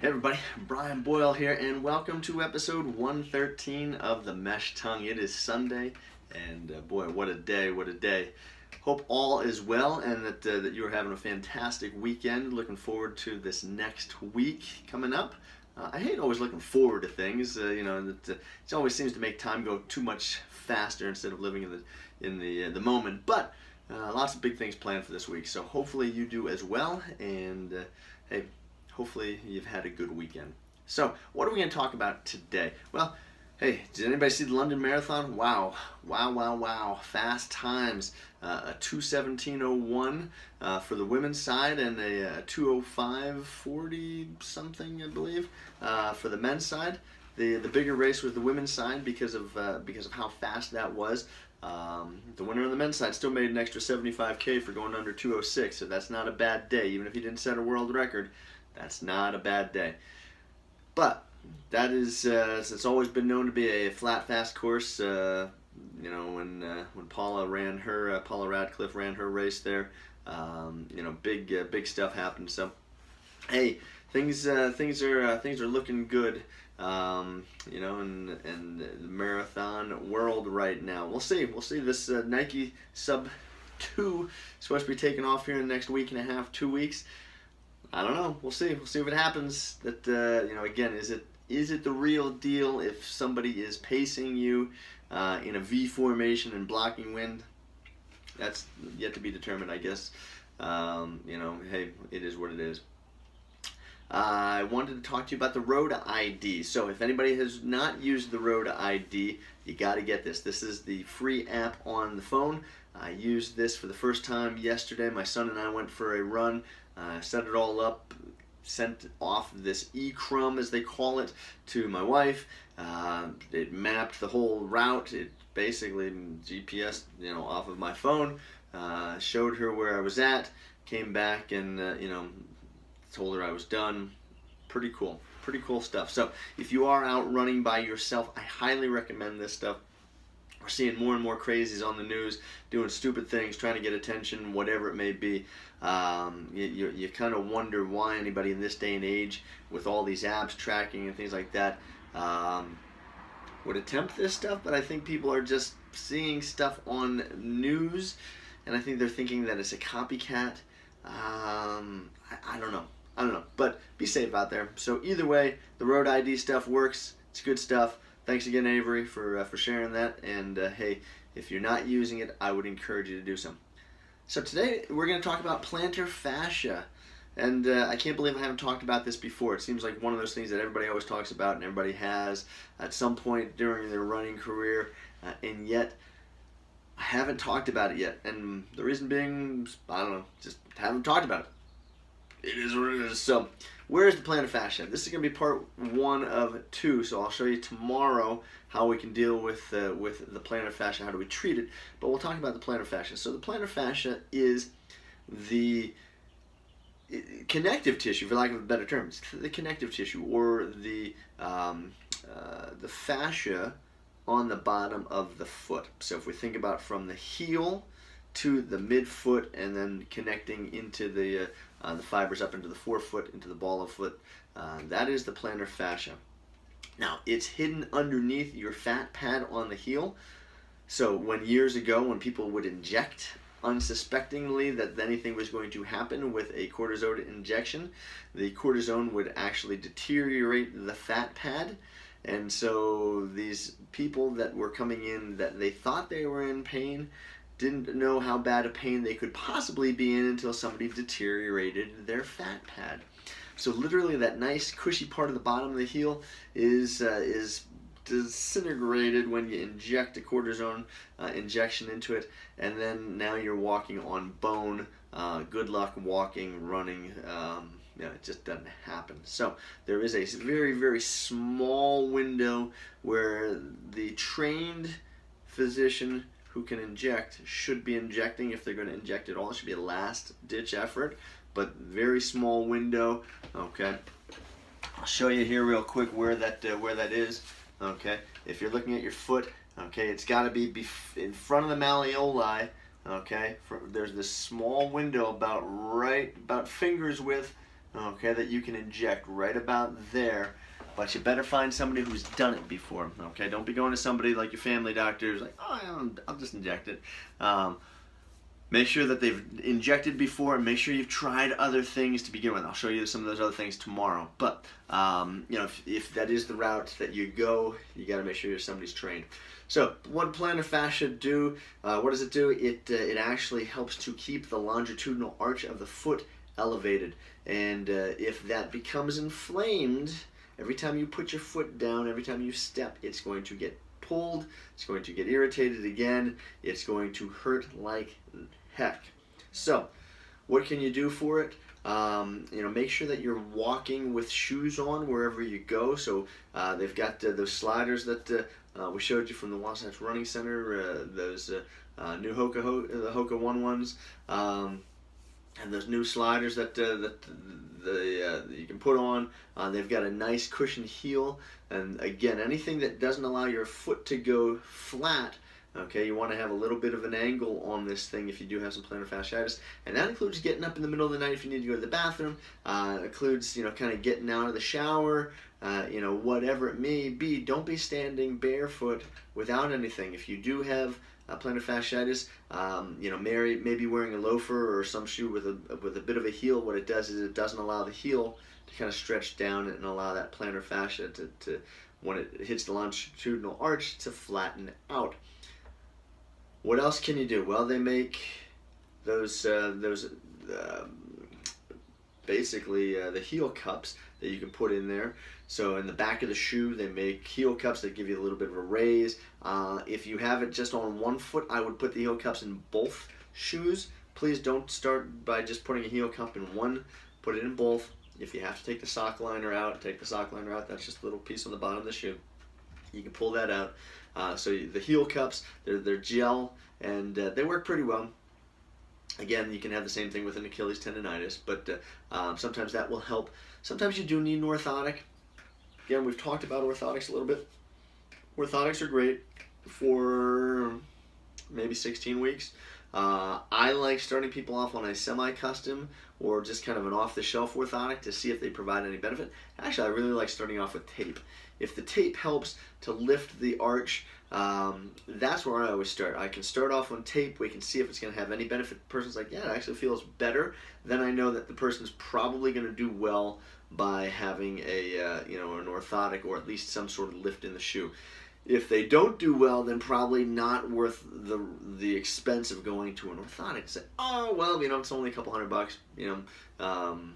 Hey everybody, Brian Boyle here, and welcome to episode 113 of The Mesh Tongue. It is Sunday, and boy, what a day, what a day. Hope all is well and that you are having a fantastic weekend. Looking forward to this next week coming up. I hate always looking forward to things, it always seems to make time go too much faster instead of living in the moment, but lots of big things planned for this week, so hopefully you do as well, and hey, hopefully you've had a good weekend. So, what are we going to talk about today? Well, hey, did anybody see the London Marathon? Wow. Fast times. A 2:17:01 for the women's side and a 2:05:40 something, I believe, for the men's side. The bigger race was the women's side because of how fast that was. The winner on the men's side still made an extra $75K for going under 2:06, so that's not a bad day. Even if he didn't set a world record, that's not a bad day. But that is, it's always been known to be a flat, fast course. When Paula Radcliffe ran her race there, big stuff happened. So, hey, things are looking good. In the marathon world right now. We'll see. This Nike sub 2 is supposed to be taking off here in the next week and a half, 2 weeks. I don't know. We'll see. We'll see if it happens. That again, is it the real deal if somebody is pacing you in a V formation and blocking wind? That's yet to be determined, I guess. Hey, it is what it is. I wanted to talk to you about the Road ID. So if anybody has not used the Road ID, you got to get this. This is the free app on the phone. I used this for the first time yesterday. My son and I went for a run, set it all up, sent off this e-crumb, as they call it, to my wife. It mapped the whole route. It basically GPS, off of my phone, showed her where I was at, came back and, told her I was done. Pretty cool stuff. So if you are out running by yourself, I highly recommend this stuff. We're seeing more and more crazies on the news doing stupid things, trying to get attention, whatever it may be. You kind of wonder why anybody in this day and age, with all these apps tracking and things like that, would attempt this stuff. But I think people are just seeing stuff on news, and I think they're thinking that it's a copycat. I don't know, but be safe out there. So either way, the Road ID stuff works. It's good stuff. Thanks again, Avery, for sharing that. And hey, if you're not using it, I would encourage you to do so. So today we're going to talk about plantar fascia, and I can't believe I haven't talked about this before. It seems like one of those things that everybody always talks about, and everybody has at some point during their running career, and yet I haven't talked about it yet. And the reason being, I don't know, just haven't talked about it. It is what it is. So, where is the plantar fascia? This is going to be part 1 of 2. So I'll show you tomorrow how we can deal with the plantar fascia. How do we treat it? But we'll talk about the plantar fascia. So the plantar fascia is the connective tissue, for lack of a better term. It's the connective tissue, or the fascia on the bottom of the foot. So if we think about from the heel to the midfoot, and then connecting into the fibers up into the forefoot, into the ball of foot, that is the plantar fascia. Now, it's hidden underneath your fat pad on the heel. So years ago, when people would inject unsuspectingly that anything was going to happen with a cortisone injection, the cortisone would actually deteriorate the fat pad. And so these people that were coming in that they thought they were in pain didn't know how bad a pain they could possibly be in until somebody deteriorated their fat pad. So literally that nice cushy part of the bottom of the heel is disintegrated when you inject a cortisone injection into it, and then now you're walking on bone. Good luck walking, running. It just doesn't happen. So there is a very, very small window where the trained physician who can inject should be injecting. If they're going to inject at all, it should be a last ditch effort, but very small window. Okay, I'll show you here real quick where that is. Okay, if you're looking at your foot, okay, it's got to be in front of the malleoli. Okay, there's this small window about fingers width okay, that you can inject right about there. But you better find somebody who's done it before, okay? Don't be going to somebody like your family doctor who's like, oh, yeah, I'll just inject it. Make sure that they've injected before, and make sure you've tried other things to begin with. I'll show you some of those other things tomorrow. But if that is the route that you go, you got to make sure somebody's trained. So, what plantar fascia do? What does it do? It actually helps to keep the longitudinal arch of the foot elevated, and if that becomes inflamed, every time you put your foot down, every time you step, it's going to get pulled, it's going to get irritated again, it's going to hurt like heck. So, what can you do for it? Make sure that you're walking with shoes on wherever you go. So they've got those sliders that we showed you from the Wasatch Running Center, those new the Hoka One ones, and those new sliders that you can put on. They've got a nice cushioned heel, and again, anything that doesn't allow your foot to go flat. Okay, you want to have a little bit of an angle on this thing if you do have some plantar fasciitis, and that includes getting up in the middle of the night if you need to go to the bathroom. It includes kind of getting out of the shower, whatever it may be. Don't be standing barefoot without anything. If you do have plantar fasciitis, maybe wearing a loafer or some shoe with a bit of a heel. What it does is it doesn't allow the heel to kind of stretch down and allow that plantar fascia to when it hits the longitudinal arch to flatten out. What else can you do? Well, they make those basically the heel cups that you can put in there. So in the back of the shoe, they make heel cups that give you a little bit of a raise. If you have it just on one foot, I would put the heel cups in both shoes. Please don't start by just putting a heel cup in one. Put it in both. If you have to take the sock liner out, take the sock liner out. That's just a little piece on the bottom of the shoe. You can pull that out. So the heel cups, they're gel, and they work pretty well. Again, you can have the same thing with an Achilles tendonitis, but sometimes that will help. Sometimes you do need an orthotic. Again, we've talked about orthotics a little bit. Orthotics are great for maybe 16 weeks. I like starting people off on a semi-custom or just kind of an off-the-shelf orthotic to see if they provide any benefit. Actually, I really like starting off with tape. If the tape helps to lift the arch, that's where I always start. I can start off on tape. We can see if it's going to have any benefit. The person's like, yeah, it actually feels better. Then I know that the person's probably going to do well by having an orthotic or at least some sort of lift in the shoe. If they don't do well, then probably not worth the expense of going to an orthotic. Say, oh well, it's only a couple $100.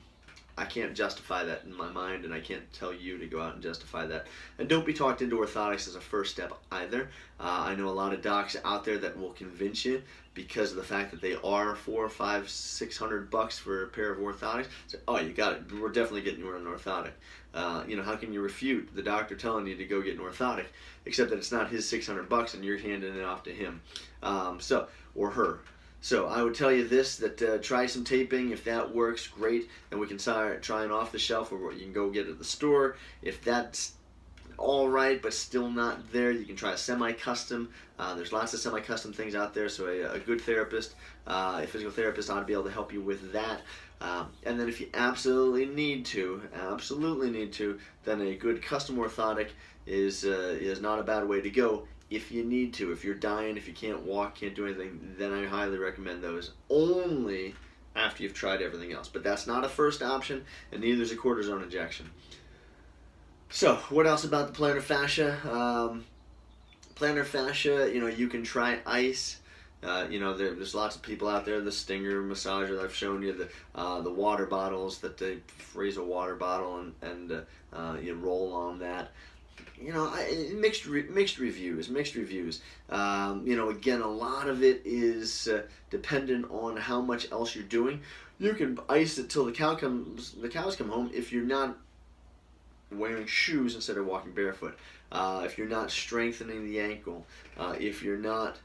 I can't justify that in my mind, and I can't tell you to go out and justify that. And don't be talked into orthotics as a first step either. I know a lot of docs out there that will convince you because of the fact that they are $400, $500, $600 for a pair of orthotics. So, oh, you got it. We're definitely getting you an orthotic. How can you refute the doctor telling you to go get an orthotic, except that it's not his $600 and you're handing it off to him, or her. So I would tell you this, that try some taping. If that works, great. Then we can try an off-the-shelf or you can go get it at the store. If that's all right but still not there, you can try a semi-custom. There's lots of semi-custom things out there, so a good therapist, a physical therapist ought to be able to help you with that. And then if you absolutely need to, then a good custom orthotic is not a bad way to go. If you need to, if you're dying, if you can't walk, can't do anything, then I highly recommend those only after you've tried everything else. But that's not a first option, and neither is a cortisone injection. So, what else about the plantar fascia? Plantar fascia, you can try ice. There's lots of people out there, the Stinger massager that I've shown you, the water bottles that they freeze a water bottle and you roll on that. Mixed reviews. Again, a lot of it is dependent on how much else you're doing. You can ice it till the cows come home if you're not wearing shoes instead of walking barefoot. If you're not strengthening the ankle, if you're not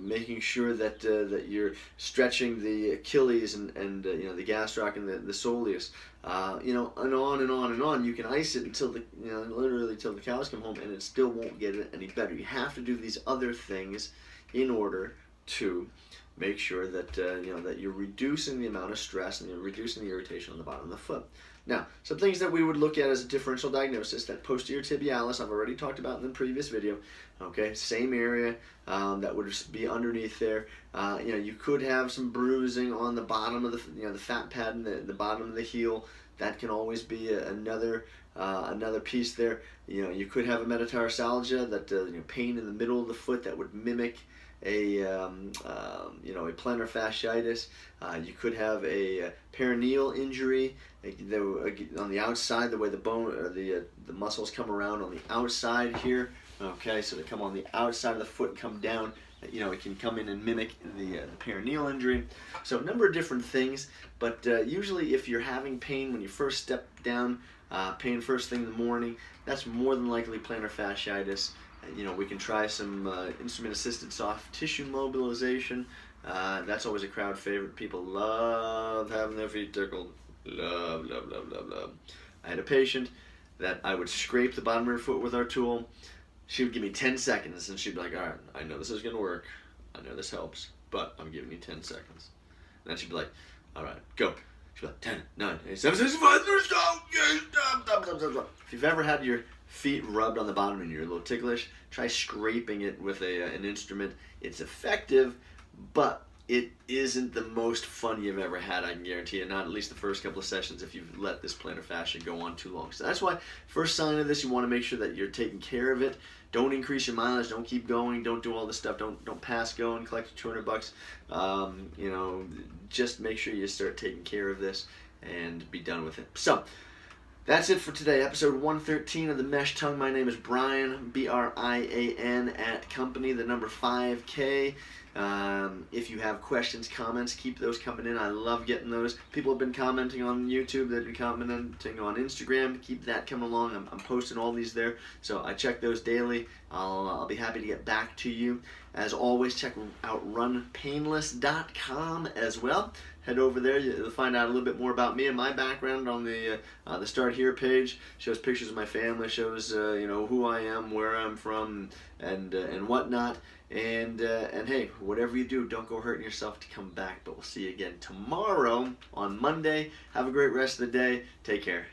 making sure that you're stretching the Achilles and the gastroc and the soleus, and on and on and on. You can ice it until literally till the cows come home, and it still won't get it any better. You have to do these other things in order to make sure that that you're reducing the amount of stress and you're reducing the irritation on the bottom of the foot. Now, some things that we would look at as a differential diagnosis: that posterior tibialis, I've already talked about in the previous video. Okay, same area that would be underneath there. You could have some bruising on the bottom of the fat pad and the bottom of the heel. That can always be another piece there. You could have a metatarsalgia, that pain in the middle of the foot that would mimic a plantar fasciitis. You could have a perineal injury on the outside, the way the bone or the muscles come around on the outside here. Okay, so they come on the outside of the foot and come down. It can come in and mimic the perineal injury. So a number of different things, but usually if you're having pain when you first step down, pain first thing in the morning, that's more than likely plantar fasciitis. We can try some instrument-assisted soft tissue mobilization. That's always a crowd favorite. People love having their feet tickled. Love, love, love, love, love. I had a patient that I would scrape the bottom of her foot with our tool. She would give me 10 seconds, and she'd be like, all right, I know this is going to work. I know this helps, but I'm giving you 10 seconds. And then she'd be like, all right, go. She'd be like, 10, 9, 8, 7, 6, 5, 3, stop. If you've ever had your feet rubbed on the bottom and you're a little ticklish, try scraping it with an instrument. It's effective, but it isn't the most fun you've ever had, I can guarantee you. Not at least the first couple of sessions if you've let this plantar fascia go on too long. So that's why first sign of this, you want to make sure that you're taking care of it. Don't increase your mileage. Don't keep going. Don't do all this stuff. Don't pass go and collect $200. Just make sure you start taking care of this and be done with it. So that's it for today, episode 113 of the Mesh Tongue. My name is Brian, Brian, at company, the number 5K. If you have questions, comments, keep those coming in. I love getting those. People have been commenting on YouTube. They've been commenting on Instagram. Keep that coming along. I'm posting all these there, so I check those daily. I'll be happy to get back to you. As always, check out runpainless.com as well. Head over there. You'll find out a little bit more about me and my background on the Start Here page. Shows pictures of my family. Shows who I am, where I'm from, and whatnot. And hey, whatever you do, don't go hurting yourself to come back. But we'll see you again tomorrow on Monday. Have a great rest of the day. Take care.